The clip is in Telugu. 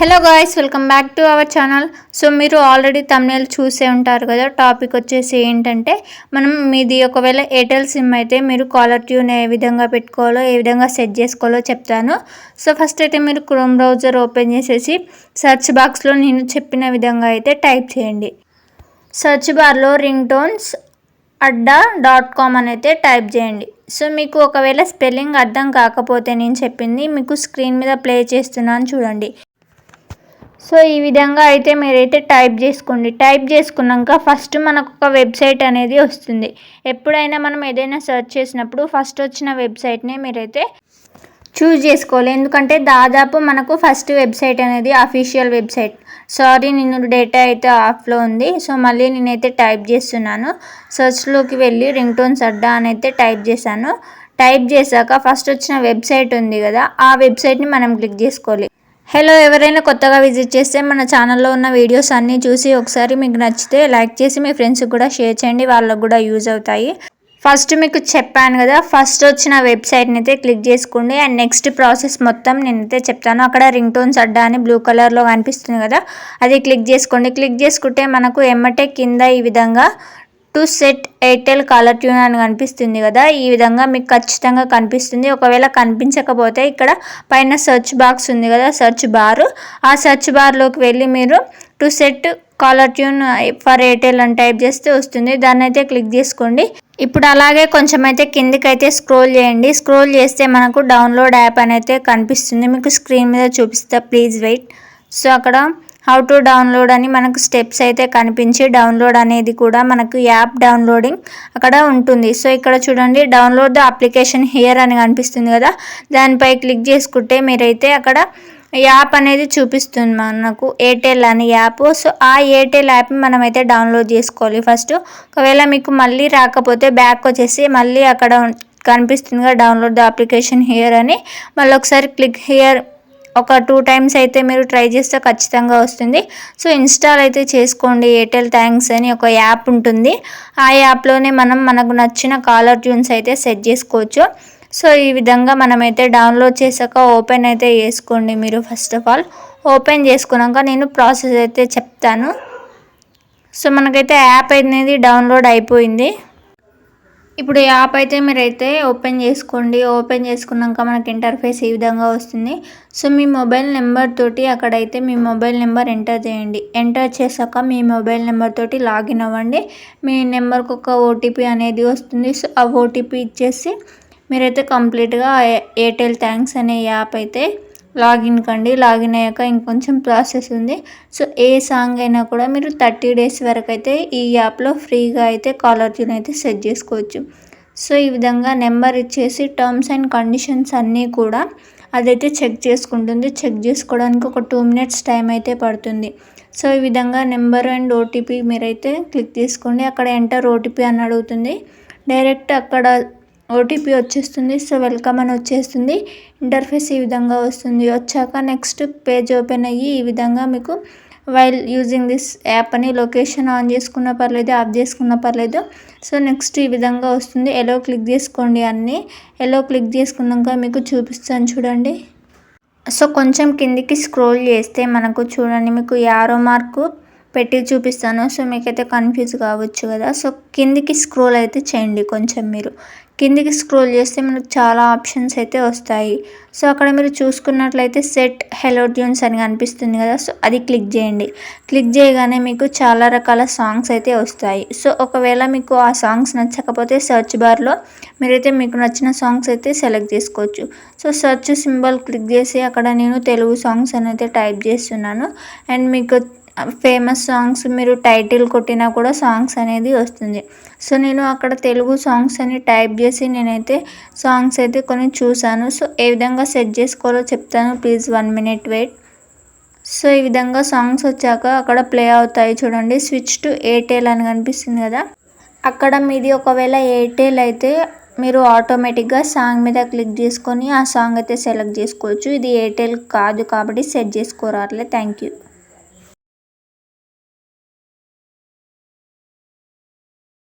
Hello guys, welcome back to our channel. So మీరు ఆల్రెడీ thumbnail చూసే ఉంటారు కదా. టాపిక్ వచ్చేసి ఏంటంటే, మనం మీది ఒకవేళ ఎయిర్టెల్ సిమ్ అయితే మీరు కాలర్ ట్యూన్ ఏ విధంగా పెట్టుకోవాలో, ఏ విధంగా సెట్ చేసుకోవాలో చెప్తాను. సో ఫస్ట్ అయితే మీరు క్రోమ్ బ్రౌజర్ ఓపెన్ చేసేసి సెర్చ్ బాక్స్లో నేను చెప్పిన విధంగా అయితే టైప్ చేయండి. సెర్చ్ బార్లో ringtones@.com అని అయితే టైప్ చేయండి. సో మీకు ఒకవేళ స్పెల్లింగ్ అర్థం కాకపోతే నేను చెప్పింది మీకు స్క్రీన్ మీద ప్లే చేస్తున్నాను చూడండి. సో ఈ విధంగా అయితే మీరైతే టైప్ చేసుకోండి. టైప్ చేసుకున్నాక ఫస్ట్ మనకు ఒక వెబ్సైట్ అనేది వస్తుంది. ఎప్పుడైనా మనం ఏదైనా సెర్చ్ చేసినప్పుడు ఫస్ట్ వచ్చిన వెబ్సైట్ని మీరైతే చూస్ చేసుకోవాలి. ఎందుకంటే దాదాపు మనకు ఫస్ట్ వెబ్సైట్ అనేది అఫీషియల్ వెబ్సైట్. సారీ, నేను డేటా అయితే ఆఫ్లో ఉంది. సో మళ్ళీ నేనైతే టైప్ చేస్తున్నాను. సెర్చ్లోకి వెళ్ళి రింగ్టోన్స్ అడ్డా అని అయితే టైప్ చేశాను. టైప్ చేశాక ఫస్ట్ వచ్చిన వెబ్సైట్ ఉంది కదా, ఆ వెబ్సైట్ని మనం క్లిక్ చేసుకోవాలి. హలో, ఎవరైనా కొత్తగా విజిట్ చేస్తే మన ఛానల్లో ఉన్న వీడియోస్ అన్నీ చూసి ఒకసారి మీకు నచ్చితే లైక్ చేసి మీ ఫ్రెండ్స్కి కూడా షేర్ చేయండి, వాళ్ళకు కూడా యూజ్ అవుతాయి. ఫస్ట్ మీకు చెప్పాను కదా, ఫస్ట్ వచ్చిన వెబ్సైట్ని అయితే క్లిక్ చేసుకోండి. అండ్ నెక్స్ట్ ప్రాసెస్ మొత్తం నేనైతే చెప్తాను. అక్కడ రింగ్టోన్స్ అడ్డా అని బ్లూ కలర్లో కనిపిస్తుంది కదా, అది క్లిక్ చేసుకోండి. క్లిక్ చేసుకుంటే మనకు ఎమ్మటే కింద ఈ విధంగా to set Airtel caller tune అని కనిపిస్తుంది కదా, ఈ విధంగా మీకు ఖచ్చితంగా కనిపిస్తుంది. ఒకవేళ కనిపించకపోతే ఇక్కడ పైన సెర్చ్ బాక్స్ ఉంది కదా, సెర్చ్ బార్, ఆ సెర్చ్ బార్లోకి వెళ్ళి మీరు to set caller tune for Airtel అని టైప్ చేస్తే వస్తుంది. దాన్ని అయితే క్లిక్ చేసుకోండి. ఇప్పుడు అలాగే కొంచెం అయితే కిందికి అయితే స్క్రోల్ చేయండి. స్క్రోల్ చేస్తే మనకు డౌన్లోడ్ యాప్ అని అయితే కనిపిస్తుంది. మీకు స్క్రీన్ మీద చూపిస్తా, ప్లీజ్ వెయిట్. సో అక్కడ హౌ టు డౌన్లోడ్ అని మనకు స్టెప్స్ అయితే కనిపించి డౌన్లోడ్ అనేది కూడా మనకు యాప్ డౌన్లోడింగ్ అక్కడ ఉంటుంది. సో ఇక్కడ చూడండి, డౌన్లోడ్ ద అప్లికేషన్ హియర్ అని కనిపిస్తుంది కదా, దానిపై క్లిక్ చేసుకుంటే మీరైతే అక్కడ యాప్ అనేది చూపిస్తుంది మనకు, ఎయిర్టెల్ అని యాప్. సో ఆ ఎయిర్టెల్ యాప్ని మనమైతే డౌన్లోడ్ చేసుకోవాలి ఫస్ట్. ఒకవేళ మీకు మళ్ళీ రాకపోతే బ్యాక్ వచ్చేసి మళ్ళీ అక్కడ కనిపిస్తుంది కదా డౌన్లోడ్ ద అప్లికేషన్ హియర్ అని, మళ్ళీ ఒకసారి క్లిక్ హియర్ ఒక 2 times అయితే మీరు ట్రై చేస్తే ఖచ్చితంగా వస్తుంది. సో ఇన్స్టాల్ అయితే చేసుకోండి. ఎయిర్టెల్ థ్యాంక్స్ అని ఒక యాప్ ఉంటుంది. ఆ యాప్లోనే మనకు నచ్చిన కాలర్ ట్యూన్స్ అయితే సెట్ చేసుకోవచ్చు. సో ఈ విధంగా మనమైతే డౌన్లోడ్ చేశాక ఓపెన్ అయితే చేసుకోండి. మీరు ఫస్ట్ ఆఫ్ ఆల్ ఓపెన్ చేసుకున్నాక నేను ప్రాసెస్ అయితే చెప్తాను. సో మనకైతే యాప్ అనేది డౌన్లోడ్ అయిపోయింది. ఇప్పుడు యాప్ అయితే మీరైతే ఓపెన్ చేసుకోండి. ఓపెన్ చేసుకున్నాక మనకి ఇంటర్ఫేస్ ఈ విధంగా వస్తుంది. సో మీ మొబైల్ నెంబర్ తోటి అక్కడైతే మీ మొబైల్ నెంబర్ ఎంటర్ చేయండి. ఎంటర్ చేశాక మీ మొబైల్ నెంబర్ తోటి లాగిన్ అవ్వండి. మీ నెంబర్కి ఒక ఓటీపీ అనేది వస్తుంది. సో ఆ ఓటీపీ ఇచ్చేసి మీరైతే కంప్లీట్గా ఎయిర్టెల్ థ్యాంక్స్ అనే యాప్ అయితే లాగిన్ కండి. లాగిన్ అయ్యాక ఇంకొంచెం ప్రాసెస్ ఉంది. సో ఏ సాంగ్ అయినా కూడా మీరు 30 days వరకు అయితే ఈ యాప్లో ఫ్రీగా అయితే కాలర్ ట్యూన్ అయితే సెట్ చేసుకోవచ్చు. సో ఈ విధంగా నెంబర్ ఇచ్చేసి టర్మ్స్ అండ్ కండిషన్స్ అన్నీ కూడా అదైతే చెక్ చేసుకుంటుంది. చెక్ చేసుకోవడానికి ఒక 2 minutes టైం అయితే పడుతుంది. సో ఈ విధంగా నెంబర్ అండ్ ఓటీపీ మీరైతే క్లిక్ చేసుకోండి. అక్కడ ఎంటర్ ఓటీపీ అని అడుగుతుంది. డైరెక్ట్ అక్కడ ఓటీపీ వచ్చేస్తుంది. సో వెల్కమ్ అని వచ్చేస్తుంది. ఇంటర్ఫేస్ ఈ విధంగా వస్తుంది. వచ్చాక నెక్స్ట్ పేజ్ ఓపెన్ అయ్యి ఈ విధంగా మీకు వైల్ యూజింగ్ దిస్ యాప్ అని లొకేషన్ ఆన్ చేసుకున్న పర్లేదు, ఆఫ్ చేసుకున్న పర్లేదు. సో నెక్స్ట్ ఈ విధంగా వస్తుంది. ఎలో క్లిక్ చేసుకోండి. అన్నీ ఎలో క్లిక్ చేసుకున్నాక మీకు చూపిస్తాను చూడండి. సో కొంచెం కిందికి స్క్రోల్ చేస్తే మనకు చూడండి, మీకు యారో మార్కు పెట్టి చూపిస్తాను. సో మీకైతే కన్ఫ్యూజ్ కావచ్చు కదా. సో కిందికి స్క్రోల్ అయితే చేయండి. కొంచెం మీరు కిందికి స్క్రోల్ చేస్తే మనకు చాలా ఆప్షన్స్ అయితే వస్తాయి. సో అక్కడ మీరు చూసుకున్నట్లయితే సెట్ హెలో ట్యూన్స్ అని కనిపిస్తుంది కదా, సో అది క్లిక్ చేయండి. క్లిక్ చేయగానే మీకు చాలా రకాల సాంగ్స్ అయితే వస్తాయి. సో ఒకవేళ మీకు ఆ సాంగ్స్ నచ్చకపోతే సెర్చ్ బార్లో మీరైతే మీకు నచ్చిన సాంగ్స్ అయితే సెలెక్ట్ చేసుకోవచ్చు. సో సెర్చ్ సింబల్ క్లిక్ చేసి అక్కడ నేను తెలుగు సాంగ్స్ అని అయితే టైప్ చేస్తున్నాను. అండ్ మీకు ఫేమస్ సాంగ్స్ మీరు టైటిల్ కొట్టినా కూడా సాంగ్స్ అనేది వస్తుంది. సో నేను అక్కడ తెలుగు సాంగ్స్ అని టైప్ చేసి నేనైతే సాంగ్స్ అయితే కొన్ని చూసాను. సో ఏ విధంగా సెట్ చేసుకోవాలో చెప్తాను, ప్లీజ్ 1 minute వెయిట్. సో ఈ విధంగా సాంగ్స్ వచ్చాక అక్కడ ప్లే అవుతాయి చూడండి. స్విచ్ టు ఎయిర్టెల్ అని కనిపిస్తుంది కదా, అక్కడ మీది ఒకవేళ ఎయిర్టెల్ అయితే మీరు ఆటోమేటిక్గా సాంగ్ మీద క్లిక్ చేసుకొని ఆ సాంగ్ అయితే సెలెక్ట్ చేసుకోవచ్చు. ఇది ఎయిర్టెల్ కాదు కాబట్టి సెట్ చేసుకోరాట్లే. Thank you.